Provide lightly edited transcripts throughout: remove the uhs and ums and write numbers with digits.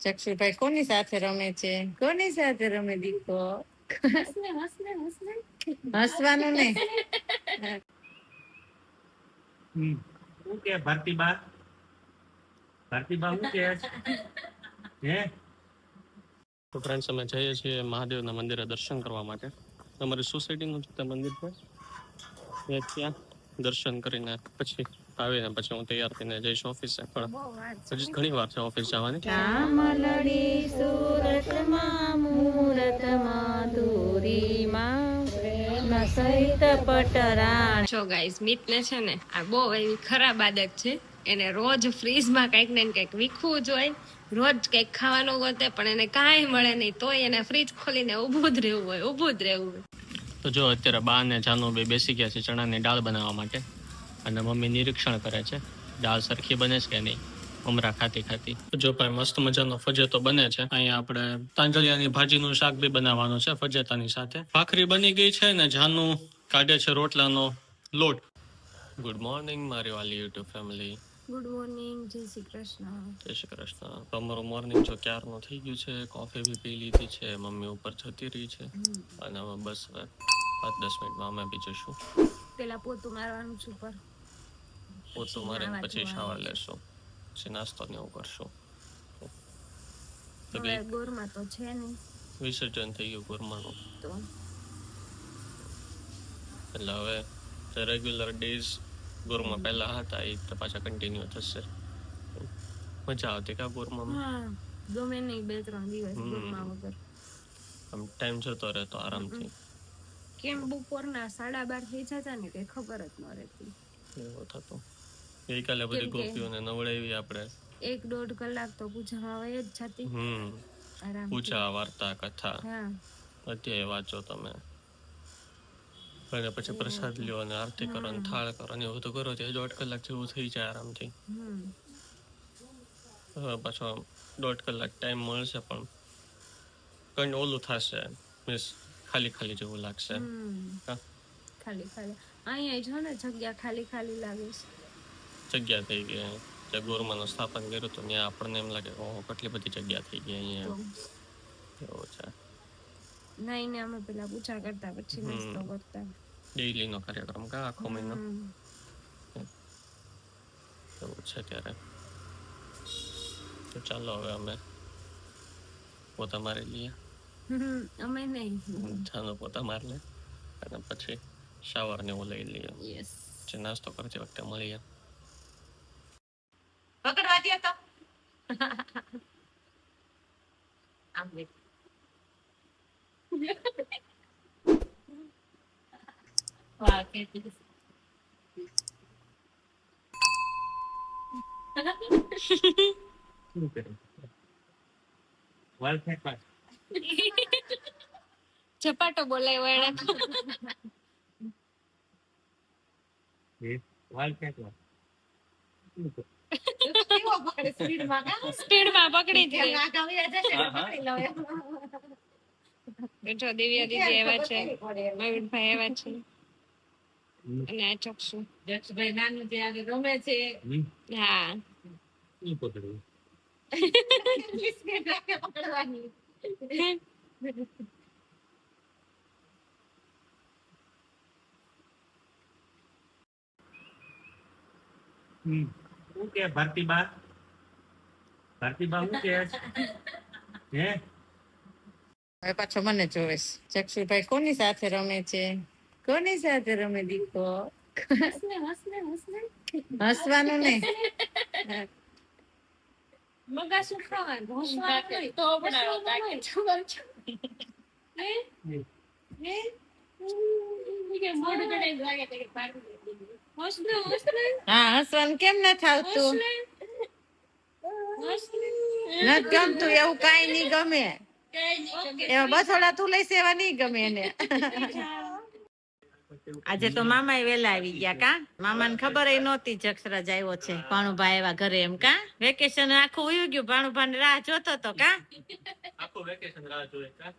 ચક્ષુભાઈ કોની સાથે રમે છે? કોની સાથે રમે દીકો? હસવાનું ને શું કે ભારતીબા શું કે હે? તો ફ્રેન્ડ્સ અમે જઈએ છીએ મહાદેવના મંદિરે દર્શન કરવા માટે. અમારી સોસાયટીનું છે મંદિર છે, ત્યાં દર્શન કરીને પછી આવીને પછી હું તૈયાર થઈને જઈશ ઓફિસે. પણ હજી ઘણી વાર છે ઓફિસ જવાની. ચામલડી સુરતમાં મૂરતમાં દૂરીમાં પ્રેમ સહિત પટરાણ. જો ગાઈસ મિતને છે ને આ બહુ એવી ખરાબ આદત છે. એને રોજ ફ્રીજમાં કંઈક ને કંઈક વીખવું જોઈએ, રોજ કંઈક ખાવાનું ગોતે, પણ એને કાંઈ મળે નહીં તોય એને ફ્રીજ ખોલીને ઊભું જ રહેવું હોય. તો જો અત્યારે બા ને જાનુ બે બેસી ગયા છે ચણાની દાળ બનાવવા માટે, અને મમ્મી નિરીક્ષણ કરે છે દાળ સરખી બને છે કે નહીં, મમરા ખાતી. જો ભાઈ મસ્ત મજાનો ફજેતો બને છે. અહીંયા આપણે તાંજલિયાની ભાજીનું શાક બી બનાવવાનું છે ફજેતાની સાથે. ભાખરી બની ગઈ છે ને જાનુ કાઢે છે રોટલાનો લોટ. ગુડ મોર્નિંગ મારી વાલી યુટ્યુબ ફેમિલી. ગુડ મોર્નિંગ, જય શ્રી કૃષ્ણ. જય શ્રી કૃષ્ણ. તમારું મોર્નિંગ જો ક્યારનું થઈ ગયું છે, કોફી બી પી લીધી છે, મમ્મી ઉપર જતી રહી છે, અને હવે બસ 5-10 મિનિટમાં અમે બી જઈશું. પેલા પોતું મારવાનું છે ઉપર, પોતું મારીને પછી શાવર લેશું, પછી નાસ્તો ને એવું કરશું. હવે ગોરમાં તો છે નહીં, વિસર્જન થઈ ગયું ગોરમાનું, તો એટલે હવે રેગ્યુલર ડેઝ ગોરમાં પહેલા હતા એ તો પાછા કન્ટિન્યુ થશે. મજા આવતી કા ગોરમાં? હા, ગમે નહીં 2-3 દિવસ ગોરમાં વગર. આમ ટાઈમ જતો રહેતો આરામથી. કેમ બપોરના 12:30 થઈ જતા ને કઈ ખબર જ ન રહેતી. એવું થતું. ગઈકાલે બધી ગોપીઓને નવડાવી આપણે 1-1.5 કલાક તો પૂજામાં વહી જ જતી. પૂજા, વાર્તા, કથા, અધ્યાય વાંચો તમે, અને પછી પ્રસાદ લ્યો અને આરતી કરો અને થાળ કરો ને એવું બધું કરો તો 1.5 કલાક જેવું થઈ જાય આરામથી. પાછો 1.5 કલાક ટાઈમ મળશે પણ કઈ ઓલું થશે, મીન્સ ખાલી જેવું લાગશે. ખાલી અહીંયા જો ને જગ્યા ખાલી લાગે છે. જગ્યા થઈ ગઈ જે ગોરમાનું સ્થાપન કર્યું હતું ત્યાં આપણને એમ લાગે ઓહો કેટલી બધી જગ્યા થઈ ગઈ અહીંયા. એવું છે. નહીં ને અમે પેલા પૂજા કરતા પછી નાસ્તો કરતા. ડેઈલી નો કાર્યક્રમ કા આખો મહિનો એવું છે ત્યારે. તો ચાલો હવે અમે પોતા મારી લઈએ. અમે નહીં, જાનો પોતા મારી લે અને પછી શાવર ને એવું લઈ લઈએ. જે નાસ્તો કરતી વખતે મળીએ. પકડવા દે તો આમ લે. વાહ કે શું કરે? વાલ ફેંકવા ઝપાટો બોલાવ્યો એને. વાલ ફેંકવા સ્પીડમાં પકડી દે. જો દિવ્યા દીદી આવ્યા છે, મયુરભાઈ આવ્યા છે, અને આ જક્ષભાઈ નાનું જે આગળ રમે છે. હા પકડ્યું પકડવાની. શું કે ભારતીબા શું કે હે? હવે પાછો મને જોવે. ચક્ષુભાઈ કોની સાથે રમે છે? કોની સાથે રમે દીકો? હસવાનું ને બગાસું ખાવાનું તો હા, હસવાનું કેમ ન થાવતું? નથી ગમતું એવું કઈ નહીં ગમે. એવા બસોડા તું લઈ સેવા નહીં ગમે એને. આજે તો મામા વેલા આવી ગયા કા? મામાને ખબર નહોતી જક્ષરાજ આવ્યો છે, ભાણુભાઈ આવ્યા ઘરે એમ કા? વેકેશન આખું ઉયું ગયું, ભાણુભાઈ રાહ જોતો તો કા? આખું વેકેશન રાહ જોવે કા?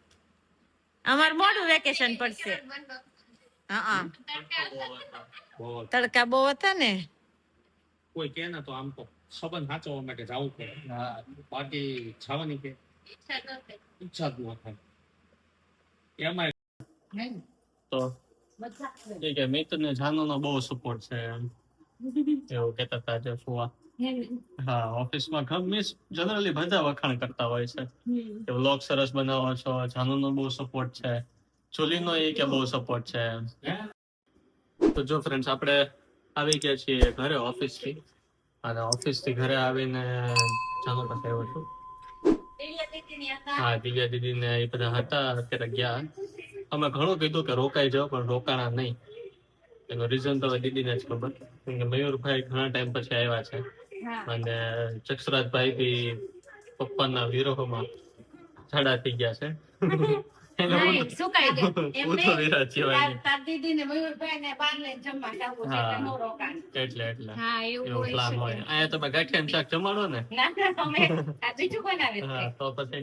અમાર મોડું વેકેશન પડશે. હા, તડકા બહુ હતા ને. કોઈ કે ના તો આમ તો સંબંધ સાચવવા માટે જવું પડે. બાકી જવાની કે ઈચ્છા જ ન થાય. એમાં તો એ કે મિત્રને જાનુનો બહુ સપોર્ટ છે એમ. એવું કહેતા હતા જે ફુવા. હા, ઓફિસમાં મીન્સ જનરલી બધા વખાણ કરતા હોય છે કે વ્લોગ સરસ બનાવો છો, જાનુનો બહુ સપોર્ટ છે, જુલીનો એ કે બહુ સપોર્ટ છે એમ. તો જો ફ્રેન્ડ્સ, આપણે આવી ગયા છીએ ઘરે ઓફિસથી, અને ઓફિસથી ઘરે આવીને જાનુ પાસે આવ્યો છું. હા, દિવ્યા દીદી ને એ બધા હતા, અત્યારે ગયા. અમે ઘણું કીધું કે રોકાઈ જાઓ, પણ રોકાણા નહીં. એનો રીઝન તો દીદીને જ ખબર, કેમ કે મયુરભાઈ ઘણા ટાઈમ પછી આવ્યા છે, અને જક્ષરાજભાઈ બી પપ્પાના વિરોહમાં ઝાડા થઈ ગયા છે. એટલે એવો પ્લાન હોય. અહીંયા તમે ગાંઠિયાનું શાક જમાડો ને, તો પછી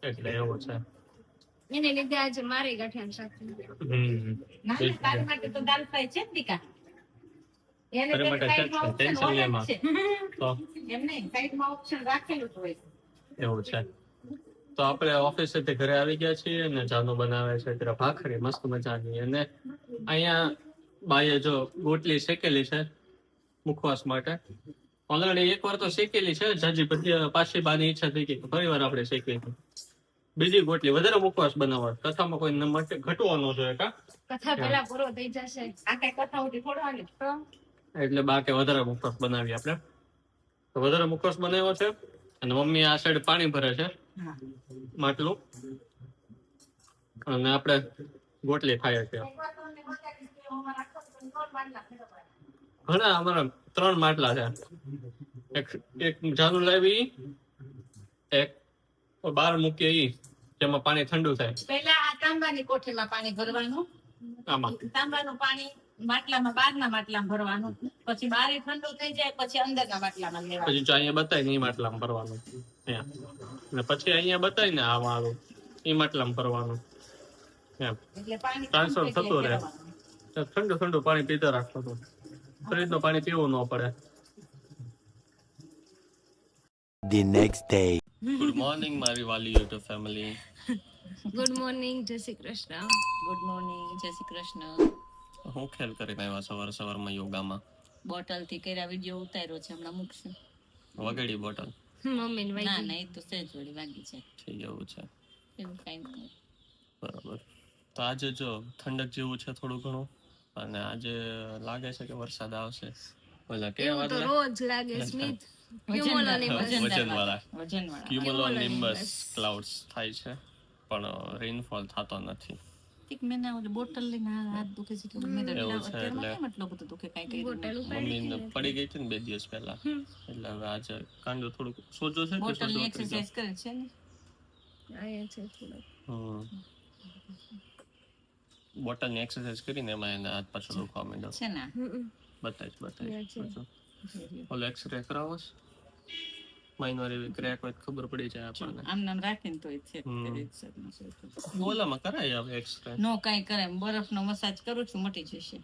એટલે એવું છે. એને લીધે આજે મારે ગાંઠિયાનું શાક થયું. તારી માટે તો દાલ ફ્રાય છે જ દીકા. એને તારી માટે છે જ, ટેન્શન નહીં એમાં. તો એમ નહીં, સાઈડમાં ઓપ્શન રાખેલું જ હોય. એવું છે. તો આપણે ઓફિસેથી ઘરે આવી ગયા છીએ, અને જાનુ બનાવે છે ત્યારે ભાખરી મસ્ત મજાની. અને અહીંયા બાઈએ જો ગોટલી શેકેલી છે મુખવાસ માટે. ઓલરેડી એકવાર તો શેકેલી છે, જાજી બધી પાછી બાની ઈચ્છા થઈ ગઈ ફરી વાર આપણે શેકવી. બીજી ગોટલી વધારે મુખવાસ બનાવવા, કથામાં કોઈ માટે ઘટવો ન જોઈએ કા. કથા પેલા પૂરો થઈ જશે. આ કઈ કથા ઉઠી ફોડવાની તો એટલે બા કે વધારે મુખવાસ બનાવી આપણે. તો વધારે મુખવાસ બનાવ્યો છે, અને મમ્મી આ સાઈડ પાણી ભરે છે માટલું, અને આપણે ગોટલી ખાઈએ છીએ. ઘણા અમારા 3 માટલા છે. એક જાનુ લાવી, એક બહાર મૂકીએ ઈ, જેમાં પાણી ઠંડુ થાય. પહેલા આ તાંબાની કોઠીમાં પાણી ભરવાનું, આમાં તાંબાનું પાણી માટલામાં, બહારના માટલામાં ભરવાનું, પછી બારે ઠંડુ થઈ જાય પછી અંદરના માટલામાં લેવાનું. પછી જો અહીંયા બતાય ને એ માટલામાં ભરવાનું, અને પછી અહીંયા બતાય ને આ વાળું એ માટલામાં ભરવાનું, એમ એટલે પાણી ટ્રાન્સફર થતું રહે. ઠંડુ ઠંડુ પાણી પીતા રાખવાનું, ફ્રીજનું પાણી પીવું ન પડે. The next day. Good morning મારી વાલી યુટ્યુબ ફેમિલી. ગુડ મોર્નિંગ, જય શ્રી કૃષ્ણ. ગુડ મોર્નિંગ, જય શ્રી કૃષ્ણ. હું ખેલ કરીને આવ્યા સવારમાં યોગામાં. બોટલ થી કર્યા વિડીયો ઉતાર્યો છે, હમણાં મૂકશું. વગેડી બોટલ મમ્મી ને ના ના, એ તો સેજ વળી વાગી છે, થઈ એવું છે. એવું કઈ નહીં. બરાબર. તો આજે જો ઠંડક જેવું છે થોડું ઘણું, અને આજે લાગે છે કે વરસાદ આવશે. ઓલા કેવા તો રોજ લાગે સ્મિત. ક્યુમોલોનિમ્બસ ક્લાઉડ્સ થાય છે, પણ રેનફોલ થતો નથી. એક મેને ઓલી બોટલ લઈને હાથ દુખે છે કે મેં એવું છે, અત્યારમાં એટલે કેમ એટલો બધો દુખે કઈ કઈ મમ્મીને પડી ગઈ હતી ને 2 દિવસ પહેલા, એટલે હવે આજે કાંડો થોડુંક સોજો છે કે બોટલ સોજો ની ઉતરી એક્સરસાઇઝ કરે છે ને. આયા છે થોડો. ગયો. બોટલની એક્સરસાઇઝ કરીને એમાં એને હાથ પાછળ દુખવા માંડ્યો. છે ને બતાવીશ પાછું. ઓલો એક્સરે કરાવો છે, માઇનર એવી ક્રેક હોય તો ખબર પડી જાય આપણને. આમ નામ રાખીને તો છે ઓલામાં કરાય હવે એક્સરે. નો કઈ કરે, બરફનો મસાજ કરું છું, મટી જશે.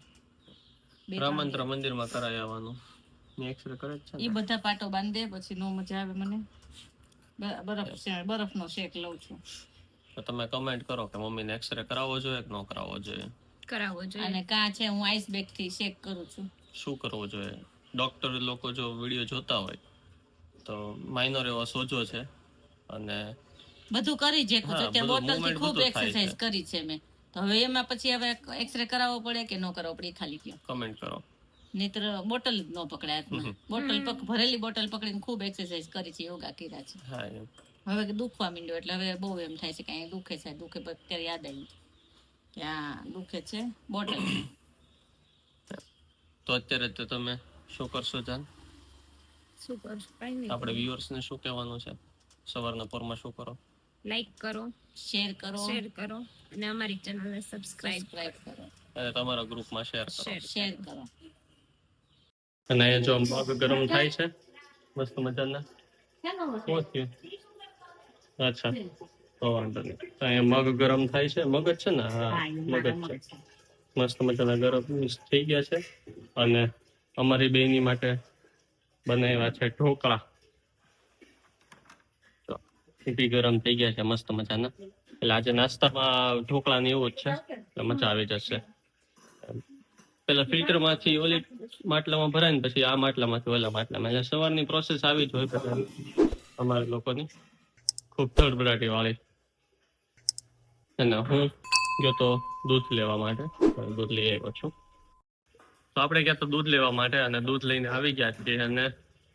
રામંત્ર મંદિરમાં કરાય આવવાનું, એક્સરે કરે જ છે એ બધા પાટો બાંધે પછી નો મજા આવે મને. બરફનો શેક લઉં છું. તો તમે કમેન્ટ કરો કે મમ્મીને એક્સરે કરાવવો જોઈએ કે ન કરાવવો જોઈએ. કરાવવો જોઈએ. અને કા છે હું આઈસ બેગ થી શેક કરું છું. શું કરવું જોઈએ? ડોક્ટર લોકો જો વિડીયો જોતા હોય તો માઇનર એવો સોજો છે, અને બધું કરી છે. હા, અત્યારે બધું બોટલ થી movement ખૂબ બધું થાય એક્સરસાઇઝ છે. કરી છે મેં. તો હવે એમાં પછી હવે એક્સરે કરાવવો પડે કે ન કરાવવો પડે એ ખાલી કયો. કમેન્ટ કરો. નહીતર બોટલ જ ન પકડે હાથમાં. બોટલ ભરેલી બોટલ પકડીને ખૂબ એક્સરસાઇઝ કરી છે, યોગા કર્યા છે. હા એમ. હવે દુખવા માંડ્યો એટલે હવે બહુ એમ થાય છે કે અહીં દુખે છે, દુખે. અત્યારે યાદ આવ્યું કે આ દુખે છે બોટલ. તો અત્યારે તો તમે શું કરશો જાન? શું કરું? કઈ નહીં. આપણે વ્યુઅર્સ ને શું કહેવાનું છે? સવારના પોરમાં શું કરો? લાઈક કરો, શેર કરો, શેર કરો, અને અમારી ચેનલને સબસ્ક્રાઇબ સબસ્ક્રાઇબ કરો, અને તમારા ગ્રુપમાં શેર કરો. શેર કરો. અને એ જો મગ ગરમ થાય છે મસ્ત મજાના. શું થયું? અચ્છા, તો વાંધો નહીં. તો અહીંયા મગ ગરમ થાય છે. મગ જ છે ને? હા, મગ જ છે. મસ્ત મજાના ગરમ થઈ ગયા છે. અને અમારી બેની માટે બનાવ્યા છે ઢોકળા. તો એ બી ગરમ થઈ ગયા છે મસ્ત મજાના. એટલે આજે નાસ્તામાં ઢોકળા ને એવું જ છે, એટલે મજા આવી જશે. પેલા ફિલ્ટર માંથી ઓલી માટલામાં ભરાય ને પછી આ માટલામાંથી ઓલા માટલામાં, એટલે સવારની પ્રોસેસ આવી જ હોય બધા અમારા લોકોની, ખૂબ ધડબડાટી વાળી. અને હું ગયો તો દૂધ લેવા માટે, દૂધ લઈ આવ્યો છું. તો આપણે ગયા તો દૂધ લેવા માટે, અને દૂધ લઈને આવી ગયા છીએ. અને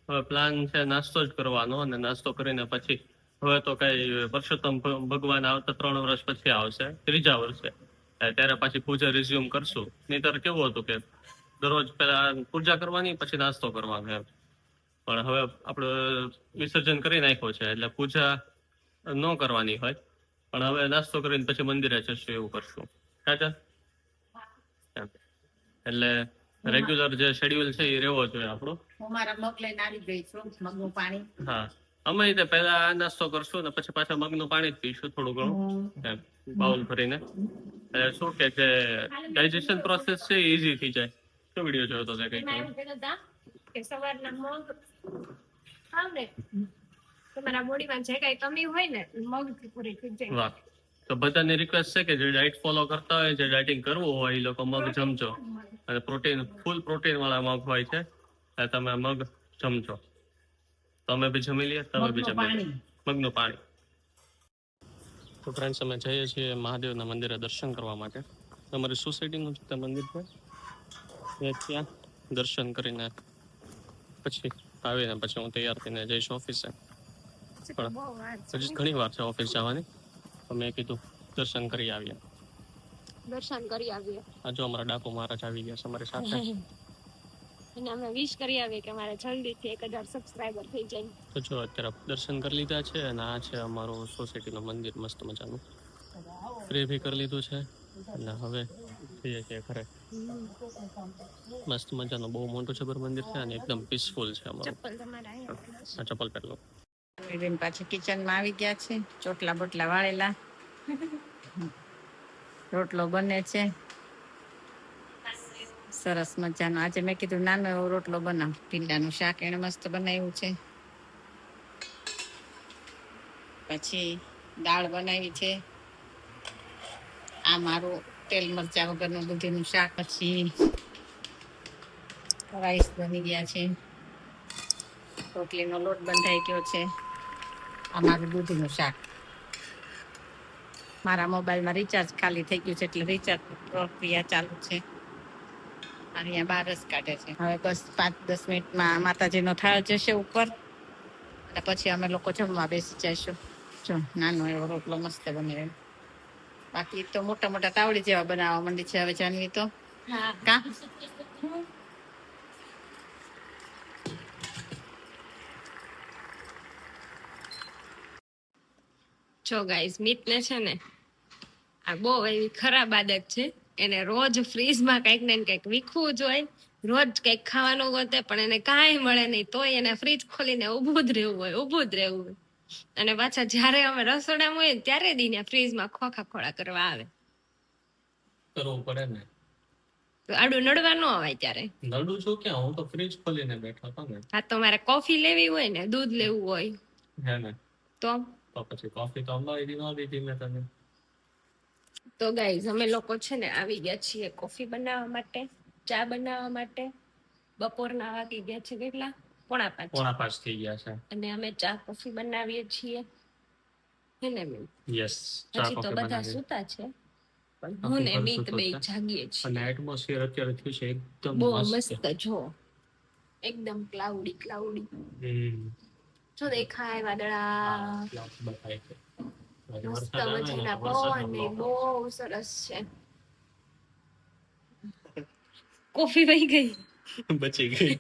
હવે પ્લાન છે નાસ્તો જ કરવાનો, અને નાસ્તો કરીને પછી હવે તો કઈ પરસોત્તમ ભગવાન આવતા 3 વર્ષ પછી આવશે, 3જા વર્ષે, ત્યારે પાછી પૂજા રિઝ્યુમ કરશું. નહીતર કેવું હતું કે દરરોજ પેલા પૂજા કરવાની પછી નાસ્તો કરવાનો એમ. પણ હવે આપણે વિસર્જન કરી નાખ્યો છે, એટલે પૂજા ન કરવાની હોય, પણ હવે નાસ્તો કરીને પછી મંદિરે જશું એવું કરશું. સાચા? એટલે રેગ્યુલર જે શેડ્યુલ છે એ રહેવો જોઈએ આપણો. હું મારા મગ લઈને આવી ગઈ છું, મગનું પાણી. હા, અમે તે પહેલા આ નાસ્તો કરશું ને પછી પાછા મગનું પાણી જ પીશું થોડું ઘણું બાઉલ ભરીને. એટલે શું કે જે ડાયજેશન પ્રોસેસ છે એ ઈઝી થઈ જાય. શું વિડીયો જોયો તો કઈ કે સવારના મગ ખાવ ને તમારા બોડીમાં જે કઈ કમી હોય ને મગ થી પૂરી થઈ જાય. વાહ. તો બધાની રિક્વેસ્ટ છે કે જે ડાયટ ફોલો કરતા હોય, જે ડાયટિંગ કરવું હોય એ લોકો મગ જમજો. અને પ્રોટીન, ફૂલ પ્રોટીન વાળા મગ હોય છે, એટલે તમે મગ જમજો. તમે બી જમી લઈએ, તમે બી જમી લો. મગનું પાણી. તો ફ્રેન્ડ્સ, અમે જઈએ છીએ મહાદેવના મંદિરે દર્શન કરવા માટે. અમારી સોસાયટીનું જે મંદિર છે એ ત્યાં દર્શન કરીને પછી આવીને પછી હું તૈયાર થઈને જઈશ ઓફિસે. પણ હજી ઘણી વાર છે ઓફિસ જવાની, તો મેં કીધું દર્શન કરી આવીએ. આ જો અમારા ડાકુ મહારાજ આવી ગયા છે અમારી સાથે. અને અમે વિશ કરી આવીએ કે મારે જલ્દીથી 1000 સબસ્ક્રાઇબર થઈ જાય. તો જો અત્યારે દર્શન કરી લીધા છે, અને આ છે અમારું સોસાયટીનું મંદિર મસ્ત મજાનું. પ્રે ભી કરી લીધું છે, એટલે હવે જઈએ છીએ ઘરે. મસ્ત મજાનું બહુ મોટું જબર મંદિર છે, અને એકદમ પીસફુલ છે અમારું. આ ચપ્પલ પહેરલો. પાછી કિચનમાં આવી ગયા છે, ચોટલા બોટલા વાળેલા, રોટલો બને છે સરસ મજાનો. આજે મેં કીધું નાનો એવો રોટલો બનાવ. ભીંડાનું શાક એને મસ્ત બનાવ્યું છે. પછી દાળ બનાવી છે. આ મારું તેલ મરચા વગરનું દૂધીનું શાક. પછી રાઈસ બની ગયા છે. રોટલીનો લોટ બંધાઈ ગયો છે. આ મારું દૂધીનું શાક. મારા મોબાઈલમાં રિચાર્જ ખાલી થઈ ગયું છે, એટલે રિચાર્જ પ્રક્રિયા ચાલુ છે. અહીંયા 12 કાઢે છે. હવે બસ 5-10 મિનિટમાં માતાજીનો થાળ જશે ઉપર, અને પછી અમે લોકો જમવા બેસી જઈશું. જો નાનો એવો રોટલો મસ્ત બને. બાકી તો મોટા મોટા તાવડી જેવા બનાવવા માંડી છે હવે જાનવી તો. કા જો ગાઈસ, મિતને છે ને આ બહુ એવી ખરાબ આદત છે. એને રોજ ફ્રીજમાં કંઈક ને કંઈક વીખવું જોઈએ, રોજ કંઈક ખાવાનું ગોતે, પણ એને કાંઈ મળે નહીં તોય એને ફ્રીજ ખોલીને ઊભું જ રહેવું હોય. અને પાછા જ્યારે અમે રસોડામાં હોય ત્યારે જ એને ફ્રીજમાં ખોખા ખોળા કરવા આવે. કરવું પડે ને, તો આડું નડવા ન અવાય ત્યારે. નડું છું ક્યાં, હું તો ફ્રીજ ખોલીને બેઠો હતો ને. હા, તો મારે કોફી લેવી હોય ને, દૂધ લેવું હોય હે ને, તો પછી કોફી તો અમારી ન લીધી મેં તને. તો ગાઈઝ, અમે લોકો છે ને આવી ગયા છીએ કોફી બનાવવા માટે, ચા બનાવવા માટે. બપોરના વાગી ગયા છે કેટલા? 4:45 થઈ ગયા છે. અને અમે ચા કોફી બનાવીએ છીએ. હે ને મીત? યસ. હજી તો બધા સૂતા છે, પણ હું ને મીત બે જાગીએ છીએ. અને એટમોસ્ફિયર અત્યારે થયું છે એકદમ બહુ મસ્ત. જો એકદમ ક્લાઉડી. જો દેખાય વાદળા, બતાય છે. મસ્ત મજાના પવન ને બહુ સરસ છે. કોફી વહી ગઈ, બચી ગઈ.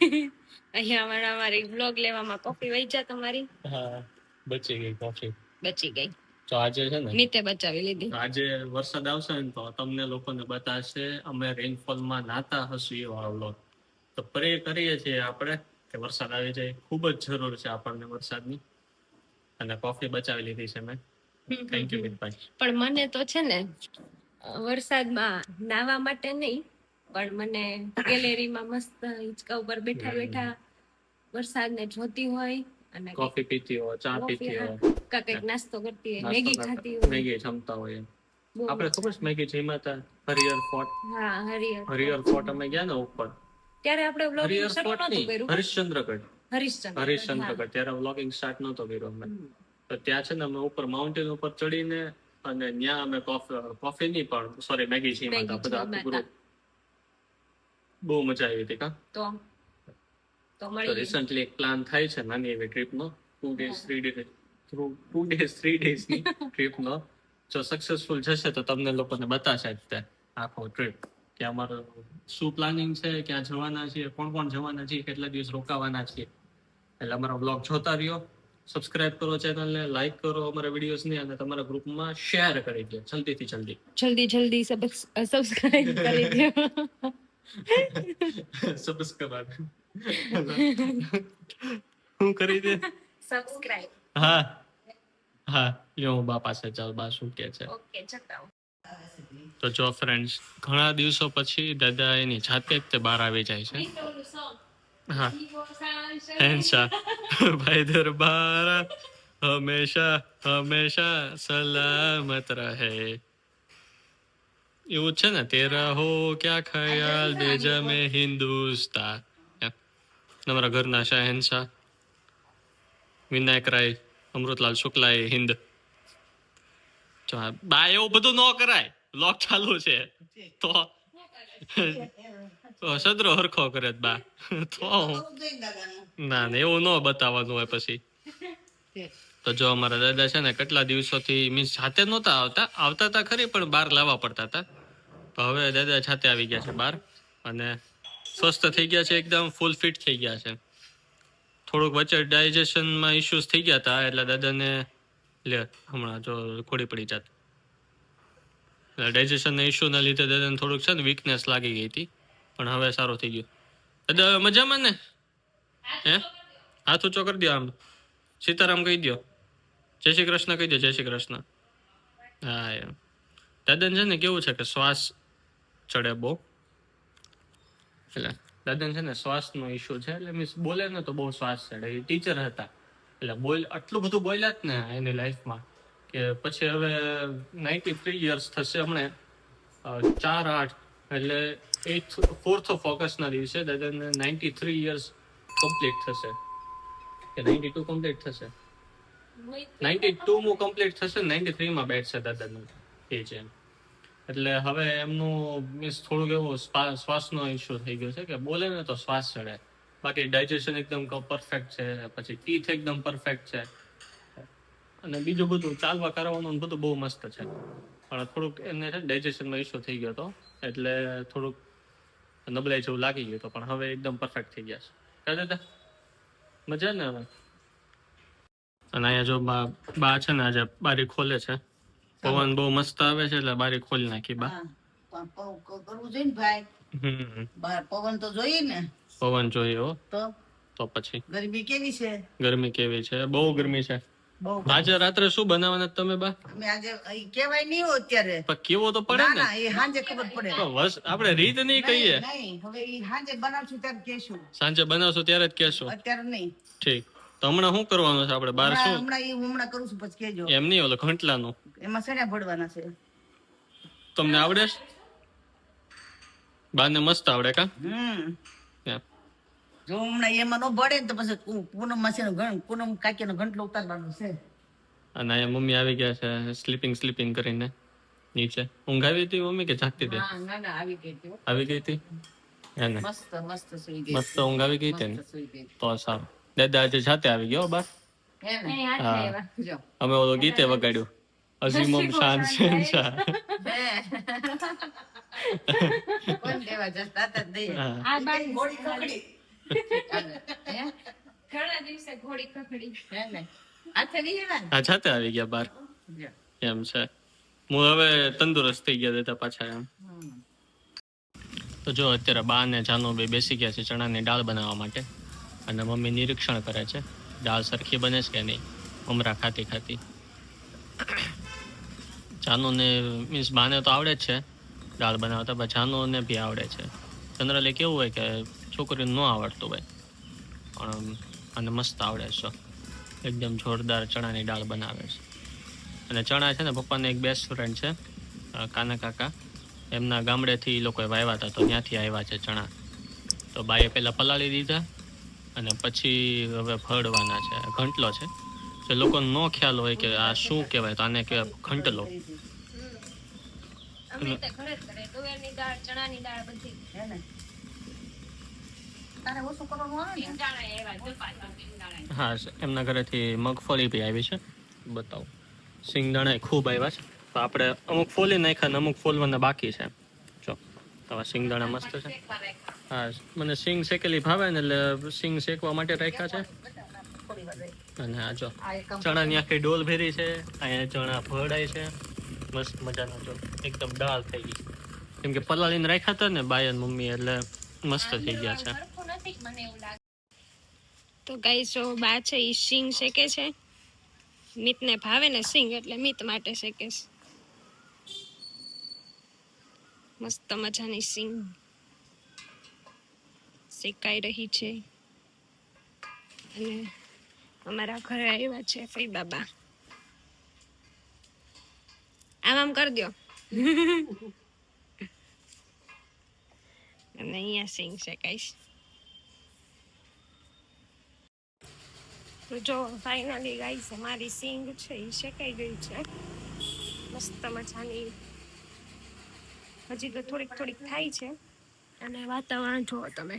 અહીંયા અમારી બ્લોગ લેવામાં કોફી વહી જા તમારી. હા, બચી ગઈ કોફી. બચી ગઈ. તો આજે છે ને નીતે બચાવી લીધી. આજે વરસાદ આવશે ને તો તમને લોકોને બતાવશે અમે રેનફોલમાં નાતા હશું એ વાળો બ્લોગ. તો પ્રે કરીએ છીએ આપણે કે વરસાદ આવી જાય. ખૂબ જ જરૂર છે આપણને વરસાદની. અને કોફી બચાવી લીધી છે મેં. થેન્ક યુ મિતભાઈ. પણ મને તો છે ને વરસાદમાં નાવા માટે નહીં, પણ મને ગેલેરીમાં મસ્ત હિંચકા ઉપર બેઠા વરસાદને જોતી હોય અને કોફી પીતી હોય, ચા પીતી હોય, કંઈક નાસ્તો કરતી હોય, નાસ્તો મેગી કરતા- ખાતી હોય. મેગી જમતા હોય. બહુ આપણે ખબર છે મેગી જમ્યા હતા હરિહર ફોર્ટ. હા, હરિહર ફોર્ટ અમે ગયા ને ઉપર. ત્યારે આપણે વ્લોગ હરિહર શરૂ ફોર્ટ નહોતું નહીં, કર્યું. હરિશ્ચંદ્રગઢ. હરિશ્ચંદ્ર ત્યારે વ્લોગિંગ સ્ટાર્ટ નહોતો કર્યો અમે. તો ત્યાં છે ને અમે ઉપર માઉન્ટેન ઉપર ચડીને અને ત્યાં અમે કોફી નહીં પણ સોરી મેગી જમ્યા હતા બધા આખું ગ્રુપ. બહુ મજા આવી હતી કા. તો તો મળી રિસન્ટલી એક પ્લાન થાય છે નાની એવી ટ્રીપનો 2 days 3 days ની ટ્રીપનો. જો સક્સેસફુલ જશે તો તમને લોકોને બતાશે જ તે આખો ટ્રીપ કે અમારું શું પ્લાનિંગ છે, ક્યાં જવાના છીએ, કોણ કોણ જવાના છીએ, કેટલા દિવસ રોકાવાના છીએ. એટલે અમારો બ્લોગ જોતા રહ્યો, સબસ્ક્રાઇબ કરો ચેનલને, લાઈક કરો અમારા વિડીયોઝને અને તમારા ગ્રુપમાં શેર કરી દો જલ્દીથી જલ્દી. જલ્દી સબસ્ક્રાઇબ કરી દો. સબસ્ક્રાઇબ હું કરી દે. સબસ્ક્રાઇબ. હા હા યો હું બા પાસે ચાલ બા શું કે છે. ઓકે ચકાઓ. તો જો ફ્રેન્ડ્સ ઘણા દિવસો પછી દાદા એની જાતે જ તે બહાર આવી જાય છે. હા હેન્સા ભાઈ દરબાર હંમેશા હંમેશા સલામત રહે. એવું છે ને તેરા હો ક્યા ખ્યાલ બેજા મેં હિન્દુસ્તાન. અમારા ઘરના શહેનશાહ વિનાયક રાય અમૃતલાલ શુક્લા એ હિન્દ. બા એવું બધું ન કરાય, લોક ચાલુ છે તો સદરો હરખો કરે બા તો ના એવું ન બતાવવાનું હોય પછી. તો જો અમારા દાદા છે ને કેટલા દિવસોથી મીન્સ જાતે નહોતા આવતા હતા ખરી પણ બહાર લાવવા પડતા હતા. તો હવે દાદા જાતે આવી ગયા છે બહાર અને સ્વસ્થ થઈ ગયા છે, એકદમ ફૂલ ફિટ થઈ ગયા છે. થોડુંક વચ્ચે ડાયજેશનમાં ઇશ્યુઝ થઈ ગયા હતા એટલે દાદાને લે હમણાં જો ખોડી પડી જાત. ડાયજેશનના ઇશ્યુના લીધે દાદાને થોડુંક છે ને વીકનેસ લાગી ગઈ હતી પણ હવે સારું થઈ ગયું. દાદા મજામાં ને? હે હાથ ઊંચો કરી દો, આમ સીતારામ કહી દો, જય શ્રી કૃષ્ણ કહી દો, જય શ્રી કૃષ્ણ. હા એમ દાદાને છે ને કેવું છે કે શ્વાસ ચડે બહુ, એટલે દાદાને છે ને શ્વાસનો ઇશ્યુ છે એટલે મીન્સ બોલે ને તો બહુ શ્વાસ ચડે. એ ટીચર હતા એટલે આટલું બધું બોલ્યા જ ને એની લાઈફમાં કે પછી હવે 93 years થશે હમણાં 4/8 એટલે 4th of ઓગસ્ટના દિવસે દાદાને 93 years કમ્પ્લીટ થશે કે 92 કમ્પ્લીટ થશે. 92 કમ્પ્લીટ થશે, 93માં બેઠશે દાદાનું એ છે. એટલે હવે એમનું મીન્સ થોડુંક એવું શ્વાસનો ઇશ્યુ થઈ ગયો છે કે બોલે ને તો શ્વાસ ચડે. બાકી ડાયજેશન એકદમ પરફેક્ટ છે, પછી ટીથ એકદમ પરફેક્ટ છે અને બીજું બધું ચાલવા કરવાનું બધું બહુ મસ્ત છે. પણ થોડુંક એને છે ડાયજેશનમાં ઇશ્યુ થઈ ગયો હતો એટલે થોડુંક નબળાઈ જેવું લાગી ગયું હતું પણ હવે એકદમ પરફેક્ટ થઈ ગયા છે. દાદા મજા ને હવે. અને અહીંયા જો બા છે ને આજે બારી ખોલે છે, પવન બહુ મસ્ત આવે છે એટલે બારી ખોલી નાખી બા. કરવું જોઈએ ને ભાઈ, બહાર પવન તો જોઈએ ને. પવન જોઈએ હો. તો પછી ગરમી કેવી છે? ગરમી કેવી છે? બહુ ગરમી છે. બહુ. આજે રાત્રે શું બનાવવાના તમે બા? અમે આજે કેવાય નહીં હોય અત્યારે. પણ કેવો તો પડે ના ને. ના એ સાંજે ખબર પડે. આપણે રીત નહીં કહીએ, નહીં હવે એ સાંજે બનાવશું ત્યારે કહેશું. સાંજે બનાવશો ત્યારે જ કહેશો. અત્યારે નહીં. ઠીક. તો હમણાં શું કરવાનું છે આપણે બહાર? શું હમણાં કરું છું પછી કહેજો. એમ નહીં ઓલો ઘંટલાનું એમાં સડ્યા ભરવાના છે. તમને આવડે છે? બાને મસ્ત આવડે કા? એમ. જો હમણાં એમાં નો ભળે ને તો પછી પૂનમ માસી પૂનમ કાકી નો ઘંટલો ઉતારવાનો છે. અને અહીંયા મમ્મી આવી ગયા છે સ્લીપિંગ કરીને નીચે. ઊંઘ આવી હતી મમ્મી કે જાગતી હતી? ના ના આવી ગઈ હતી. આવી ગઈ હતી એને મસ્ત મસ્ત સુઈ ગઈ. મસ્ત ઊંઘ આવી ગઈ હતી ને મસ્ત સુઈ ગઈ. તો સારું. દાદા આજે જાતે આવી ગયો બાર. હે ને? હા જો. અમે ઓલો ગીતે વગાડ્યું અઝીમમ શાન શહેનશાહ. કોણ દેવા જતા હતા દઈએ. હા. આ બારી ઘોડી ખકડી. હે? ઘણા દિવસે ઘોડી ખખડી. હે ને? આથે નહીં હેડા ને? હા જાતે આવી ગયા બાર જો. એમ છે. હું હવે તંદુરસ્ત થઈ ગયા હતા પાછા એમ. તો જો અત્યારે બા ને જાનુ બે બેસી ગયા છે ચણાની દાળ બનાવવા માટે અને મમ્મી નિરીક્ષણ કરે છે દાળ સરખી બને છે કે નહીં મમરા ખાતી ખાતી. જાનુને મીન્સ બાને તો આવડે જ છે દાળ બનાવતા, પણ જાનુને બી આવડે છે. જનરલી કેવું હોય કે છોકરીને ન આવડતું હોય પણ અને મસ્ત આવડે છે. એકદમ જોરદાર ચણાની દાળ બનાવે છે. અને ચણા છે ને પપ્પાને એક બેસ્ટ ફ્રેન્ડ છે કાના કાકા, એમના ગામડેથી એ લોકોએ વાવ્યા હતા, તો ત્યાંથી આવ્યા છે ચણા. તો બાએ પહેલાં પલાળી દીધા અને પછી હવે ફળવાના છે. ઘંટલો છે, જે લોકોને ન ખ્યાલ હોય કે આ શું કહેવાય, તો આને કહેવાય ઘંટલો. અમે તો ઘરે જ કરે, તુવેરની દાળ, ચણાની દાળ બધી. તારે ઓછું કરવાનું આવે ને. સિંગદાણા એવા જો પાછા સિંગદાણા. હા, એમના ઘરેથી મગફળી બી આવી છે. બતાવો, સિંગદાણા ખૂબ આવ્યા છે. તો આપણે અમુક ફોલી નાખ્યા ને અમુક ફોલવાના બાકી છે. જો આવા સિંગદાણા મસ્ત છે. હા, મને સિંગ શેકેલી ભાવે ને એટલે સિંગ શેકવા માટે રાખ્યા છે. અને આ જો ચણાની આખી ડોલ ભેરી છે. અહીંયા ચણા ભરડાય છે મસ્ત મજાના. જો એકદમ દાળ થઈ ગઈ, કેમ કે પલાળીને રાખ્યા હતા ને બાયન મમ્મી, એટલે મસ્ત થઈ ગયા છે. સરખું નથી મને એવું લાગે. તો ગાઈસ જો બા છે ઈ સિંગ શેકે છે. મીતને ભાવે ને સિંગ, એટલે મીત માટે શેકે છે. મસ્ત મજાની સિંગ શેકાઈ રહી છે. અને અમારા ઘરે આવ્યા છે ફઈ બાબા. આમ કરી દો. અને અહીંયા સિંગ શેકાઈશ. તો જો ફાઇનલી ગાઈસ અમારી સિંગ છે એ શેકાઈ ગઈ છે મસ્ત મજાની. હજી તો થોડીક થોડીક થાય છે. અને વાતાવરણ જુઓ તમે,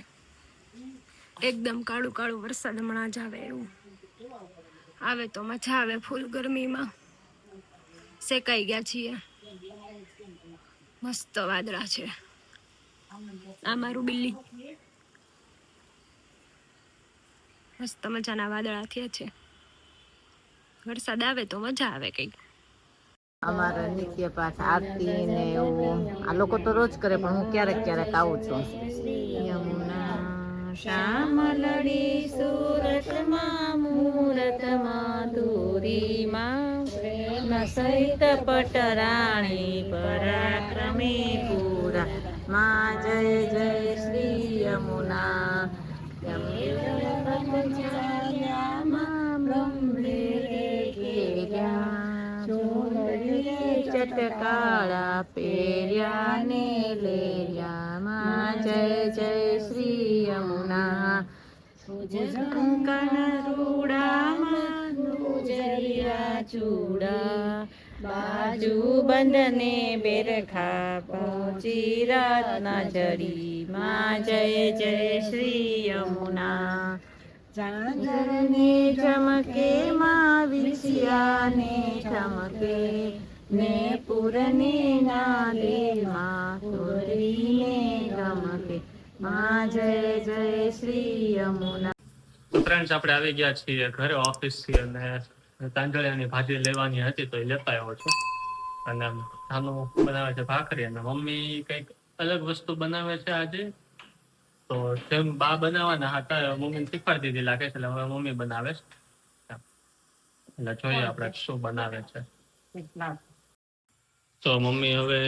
એકદમ કાળું કાળું, વરસાદ હમણાં જ આવે એવું. આવે તો મજા આવે. ફૂલ ગરમીમાં શેકાઈ ગયા છીએ. મસ્ત વાદળા છે. આ મારું બિલ્લી. મસ્ત મજાના વાદળા થયા છે. વરસાદ આવે તો મજા આવે કઈક. અમારા નિત્ય પાઠ આરતી ને એવું આ લોકો તો રોજ કરે, પણ હું ક્યારેક ક્યારેક આવું છું. યમુના શ્યામલડી સુરતમાં મૂરત માધુરીમાં પ્રેમ સહિત પટરાણી પરાક્રમે પૂરા માં જય જય શ્રી યમુના. ચટકાળા પેર્યા ને લેર્યા માં જય જય શ્રી યમુના. કનરૂડામાં ગુજરિયા ચૂડા બાજુ બંધને બેરખા પહોંચી રત્ન જડી માં જય જય શ્રી યમુના. જાગરને ચમકે માં વિછિયાને ચમકે ને પૂરને નાદે માં સુરીને ગમકે માં જય જય શ્રી યમુના. તો ફ્રેન્ડ્સ, આપણે આવી ગયા છીએ ઘરે ઓફિસથી, અને તાંજળિયાની ભાજી લેવાની હતી તો એ લેતા આવ્યો છું. અને નાનું બનાવે છે ભાખરી, અને મમ્મી કંઈક અલગ વસ્તુ બનાવે છે આજે. તો જેમ બા બનાવવાના હતા મમ્મીને શીખવાડી દીધી લાગે છે, એટલે હવે મમ્મી બનાવે છે. એટલે જોઈએ આપણે શું બનાવે છે. તો મમ્મી હવે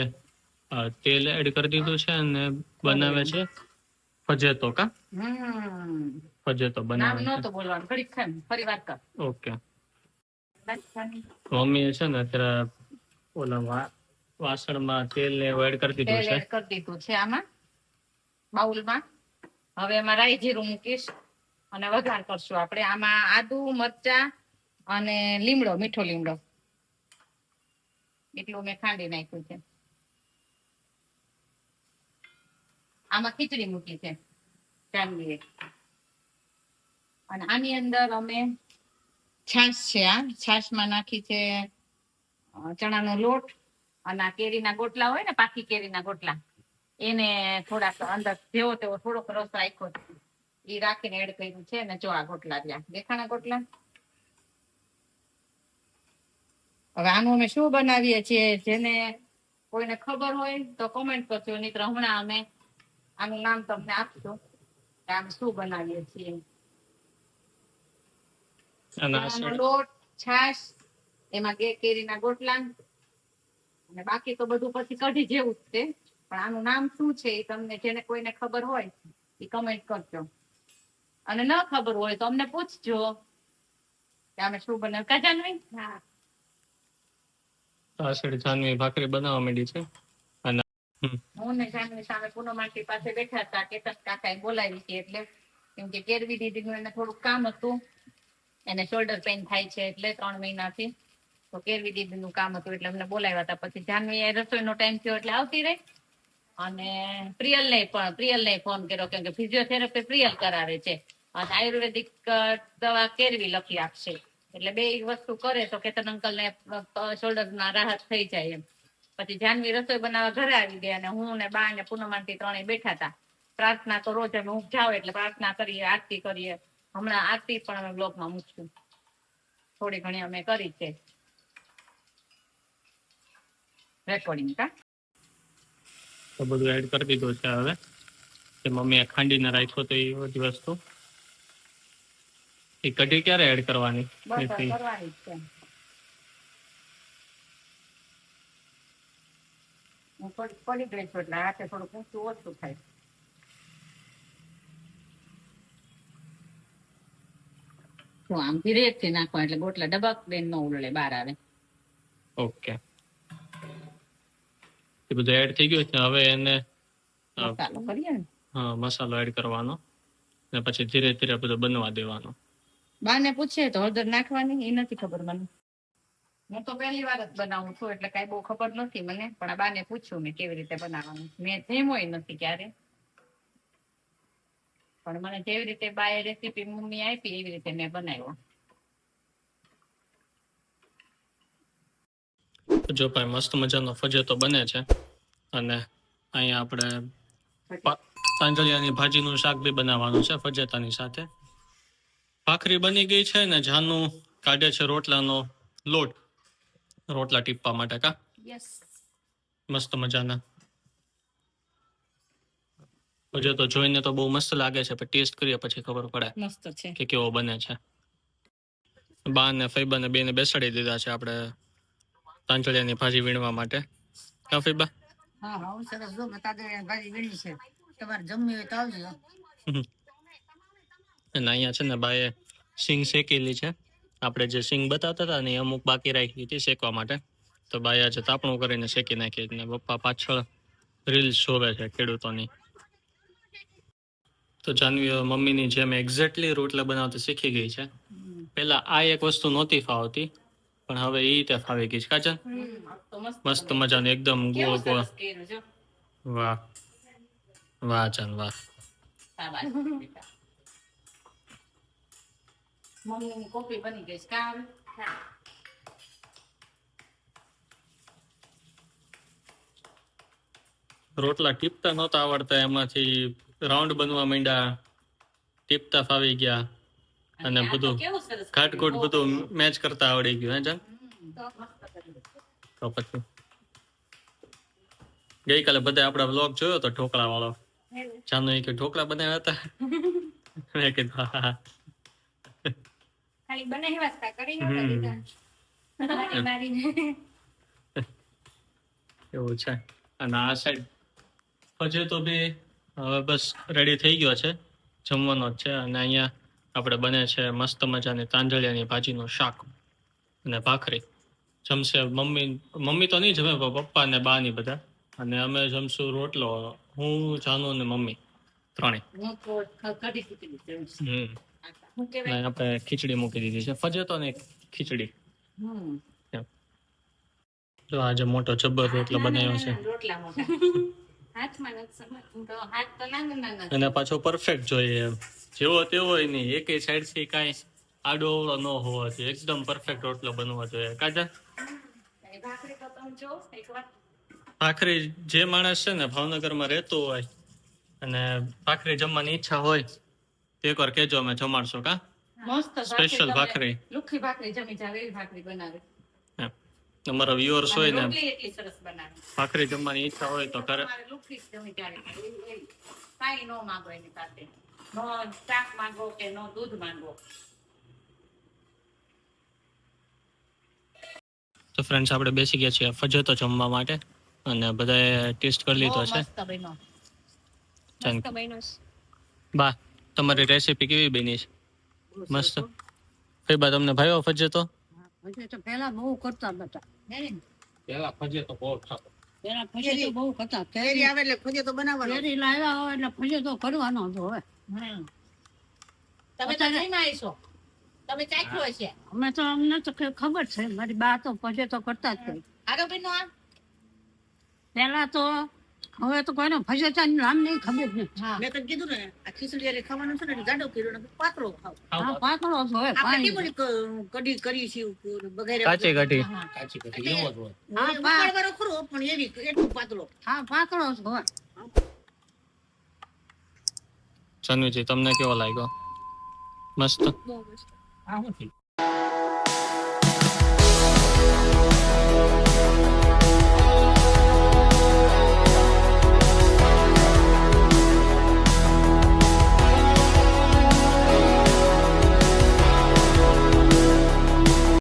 તેલ એડ કરી દીધું છે અને બનાવે છે ફજેતો. ફજેતો બનાવે છે. ઓકે. મમ્મી છે ને અત્યારે ઓલા વાસણમાં તેલ ને એડ કરી દીધું છે. કરી દીધું છે આમાં બાઉલમાં. હવે એમાં રાઈ જીરું મૂકીશ અને વઘાર કરશું આપણે. આમાં આદુ, મરચા અને લીમડો, મીઠો લીમડો એટલું મેં ખાંડી નાખ્યું છે. આમાં ખીચડી મૂકી છે ચાંદીએ. અને આની અંદર અમે છાશ છે, આ છાશમાં નાખી છે ચણાનો લોટ, અને આ કેરીના ગોટલા હોય ને, પાકી કેરીના ગોટલા, એને થોડાક અંદર જેવો તેવો થોડોક રસ રાખ્યો છે, એ રાખીને એડ કર્યું છે. અને જો આ ગોટલા રહ્યા, દેખાણા ગોટલા. હવે આનું અમે શું બનાવીએ છીએ, જેને કોઈને ખબર હોય તો કોમેન્ટ કરજો, નહીતર હમણાં અમે આનું નામ તમને આપશું કે અમે શું બનાવીએ છીએ. લોટ, છાશ, એમાં કેરીના ગોટલા, અને બાકી તો બધું પછી કઢી જેવું જ છે. પણ આનું નામ શું છે એ તમને જેને કોઈને ખબર હોય એ કમેન્ટ કરજો. અને ન ખબર હોય તો અમને પૂછજો કે અમે શું બનાવ્યું. કા જાનવી? હા આ સાઈડ જાનવી ભાખરી બનાવવા માંડી છે અને હું ને જાનવી સામે પૂનમ આંટી પાસે બેઠા હતા. કેતન કાકાએ બોલાવી છે એટલે કેમ કે કેરવી દીદીનું એને થોડુંક કામ હતું. એને શોલ્ડર પેઇન થાય છે એટલે 3 મહિનાથી. તો કેરવી દીદીનું કામ હતું એટલે અમને બોલાવ્યા હતા. પછી જાનવી રસોઈનો ટાઈમ થયો એટલે આવતી રહી. અને પ્રિયલને ફોન કર્યો કેમ કે ફિઝિયોથેરાપી પ્રિયલ કરાવે છે અને આયુર્વેદિક દવા કેરવી લખી આપશે. એટલે બે વસ્તુ કરે તો કેતન અંકલ ને શોલ્ડરમાં રાહત થઈ જાય એમ. પછી જાનવી રસોઈ બનાવવા ઘરે આવી ગઈ અને હું ને બા ને પૂનમ આંટી ત્રણેય બેઠા હતા. પ્રાર્થના તો રોજ અમે જાવ એટલે પ્રાર્થના કરીએ, આરતી કરીએ. હમણાં આરતી પણ અમે બ્લોગમાં મૂકશું. થોડી ઘણી અમે કરી છે રેકોર્ડિંગ. કા તો બધું એડ કરી દીધું છે હવે. કે મમ્મીએ ખાંડીને રાખ્યો તો એ બધી વસ્તુ એ કઢી ક્યારે એડ કરવાની? બસ કરવાની જ છે. હું થોડી પડી ગઈ છું એટલે હાથે થોડું ઊંચું ઓછું થાય. તો આમ ધીરેથી નાખવા એટલે ગોટલા ડબક દઈને ન ઉડે બહાર આવે. ઓકે, એ બધું એડ થઈ ગયું છે. હવે એને મસાલો કરીએ ને. હા, મસાલો એડ કરવાનો ને પછી ધીરે ધીરે બધું બનવા દેવાનો. બાને પૂછે તો હળદર નાખવાની એ નથી ખબર મને. હું તો પહેલી વાર જ બનાવું છું એટલે કઈ બહુ ખબર નથી મને. પણ આ બાને પૂછ્યું મેં કેવી રીતે બનાવવાનું. મેં જેમોય નથી ક્યારે. પણ મને જેવી રીતે બાએ રેસીપી મમ્મી આપી એવી રીતે મેં બનાવ્યો. જો ભાઈ મસ્ત મજાનો ફજેતો બને છે અને અહીંયા આપણે તાંજળિયાની ભાજીનું શાક બી બનાવવાનું છે ફજેતાની સાથે. ભાખરી બની ગઈ છે ને જાનું કાઢે છે રોટલાનો લોટ, રોટલા ટીપવા માટે. કા યસ, મસ્ત મજાના ફજેતો જોઈને તો બહુ મસ્ત લાગે છે, પણ ટેસ્ટ કરીએ પછી ખબર પડે મસ્ત છે કે કેવો બને છે. બા ને ફૈબા ને બેને બેસાડી દીધા છે આપણે તાંજળિયાની ભાજી વીણવા માટે. કા ફૈબા? હા હા, સરસ. જો મેં તાંદળિયાની ભાજી વીણી છે. તમારે જમવી હોય તો આવજો. અને અહીંયા છે ને બાએ સિંગ શેકેલી છે. આપણે જે સિંગ બતાવતા હતા ને એ અમુક બાકી રાખી હતી શેકવા માટે. તો બાએ આજે તાપણું કરીને શેકી નાખી. ને પપ્પા પાછળ રીલ્સ જોવે છે ખેડૂતોની. તો જાનવી મમ્મીની જેમ એક્ઝેક્ટલી રોટલા બનાવતા શીખી ગઈ છે. પેલા આ એક વસ્તુ નહોતી ફાવતી પણ હવે એ રીતે ફાવી ગઈ છે. કાચન મસ્ત મજાનું એકદમ ગોળ ગોળ. વાહ વાહ ચાલ વાહ. મમ્મીની કોફી બની ગઈ છે. કામ રોટલા ટીપતા નહોતા આવડતા એમાંથી રાઉન્ડ બનવા માંડ્યા, ટીપતા ફાવી ગયા અને બધું કાટકોટ બધું મેચ કરતા આવડી ગયું. હે જાન? તો પછી ગઈકાલે બધા આપણા વ્લોગ જોયો તો ઢોકળા વાળો. જાનુ એ કે ઢોકળા બનાવ્યા હતા. મેં કીધું હા. ખાલી બનાવ્યા હતા, કરી નહોતા દીધા. મારી મારીને એવું છે. અને આ સાઈડ પછી તો બી હવે બસ રેડી થઈ ગયો છે, જમવાનો જ છે. અને અહીંયા આપણે બને છે મસ્ત મજાની તાંજળિયાની ભાજીનું શાક અને ભાખરી. જમશે મમ્મી તો નહીં જમે, પપ્પા ને બા ની બધા. અને અમે જમશું રોટલો, હું, જાનુ ને મમ્મી ત્રણેય. આપણે ખીચડી મૂકી દીધી છે, ફજેતો ને ખીચડી. જો આજે મોટો જબ્બર રોટલો બનાવ્યો છે હાથમાં નથી સમાતું. તો હાથ તો નાના નાના. અને પાછો પરફેક્ટ જોઈએ એમ, જેવો તેવો હોય નહીં, એકેય સાઈડ થી કાંઈ આડો અવળો ન હોવો જોઈએ, એકદમ પરફેક્ટ રોટલો બનવો જોઈએ. કાજા ભાખરી તો તમે જો એકવાર. ભાખરી જે માણસ છે ને ભાવનગરમાં રહેતો હોય અને ભાખરી જમવાની ઈચ્છા હોય તો એકવાર કહેજો, અમે જમાડશું. કા મસ્ત સ્પેશિયલ ભાખરી, લુખી ભાખરી જમી જાવ એવી ભાખરી બનાવે. તમારા વ્યુઅર્સ હોય ને રોટલી એટલી સરસ બનાવે. ભાખરી જમવાની ઈચ્છા હોય તો કરે. લુખી જ જમી ત્યારે કાંઈ નો માંગો એની પાસે. નો શાક માંગો કે નો દૂધ માંગો. તો ફ્રેન્ડ્સ આપણે બેસી ગયા છીએ ફજતો જમવા માટે અને બધાએ ટેસ્ટ કરી લીધો છે. મસ્ત બન્યો. મસ્ત બન્યો છે. બા તમારી રેસીપી કેવી બની છે? મસ્ત. ફઈબા તમને ભાઈઓ ફજેતો? હજી તો પેલા બહુ કરતા બધા. પેલા ફજેતો બહુ ખાતો. પેલા ફજે તો બહુ કરતા. કેરી આવે એટલે ફજે તો બનાવવાનો. કેરી લાવ્યા હોય એટલે ફજે તો કરવાનો જ હવે. તમે તો જઈમાં આવીશો. તમે ચાખ્યો હશે. અમે તો અમને તો ખબર છે. મારી બા તો ફજે તો કરતા જ કરી. આરોપી નો પેલા તો હવે તો કોઈને ફજેતાનું નામ નહીં ખબર જ નથી. મેં તો કીધું ને આ ખીચડી હારે ખાવાનું છે ને જાડો કર્યો ને પાતળો ખાવ. હા પાતળો જ હોય. આપણે કેવી કઢી કરી છે બગાડે કાચી કઢી. કાચી કઢી એવો જ હોય. હા પાતળો ખરો પણ એવી એટલું પાતળો. હા પાતળો જ હોય. જન્યુજી તમને કેવો લાગ્યો? મસ્ત. આ શું થયું?